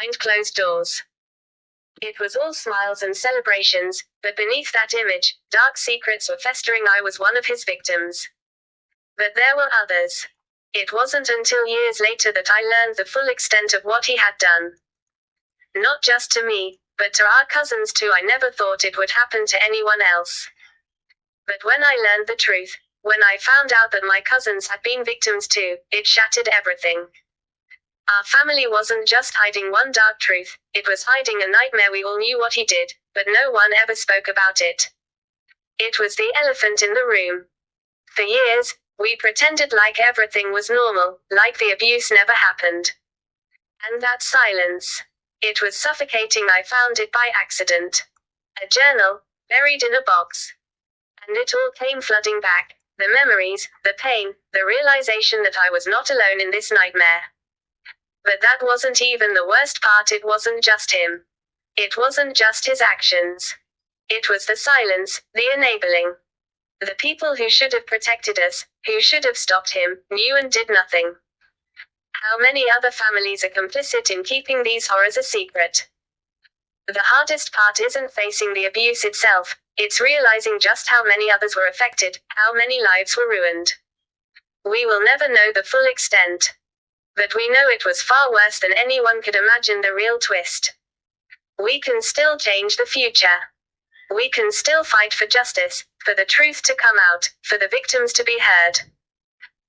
behind closed doors. It was all smiles and celebrations, but beneath that image, dark secrets were festering. I was one of his victims. But there were others. It wasn't until years later that I learned the full extent of what he had done. Not just to me, but to our cousins too. I never thought it would happen to anyone else. But when I learned the truth, when I found out that my cousins had been victims too, it shattered everything. Our family wasn't just hiding one dark truth, it was hiding a nightmare. We all knew what he did, but no one ever spoke about it. It was the elephant in the room. For years, we pretended like everything was normal, like the abuse never happened. And that silence. It was suffocating. I found it by accident. A journal, buried in a box. And it all came flooding back. The memories, the pain, the realization that I was not alone in this nightmare. But that wasn't even the worst part. It wasn't just him. It wasn't just his actions. It was the silence, the enabling. The people who should have protected us, who should have stopped him, knew and did nothing. How many other families are complicit in keeping these horrors a secret? The hardest part isn't facing the abuse itself, it's realizing just how many others were affected, how many lives were ruined. We will never know the full extent. But we know it was far worse than anyone could imagine. The real twist. We can still change the future. We can still fight for justice, for the truth to come out, for the victims to be heard.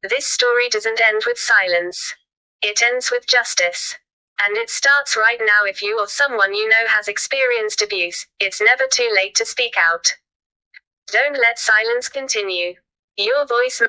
This story doesn't end with silence. It ends with justice. And it starts right now. If you or someone you know has experienced abuse, it's never too late to speak out. Don't let silence continue. Your voice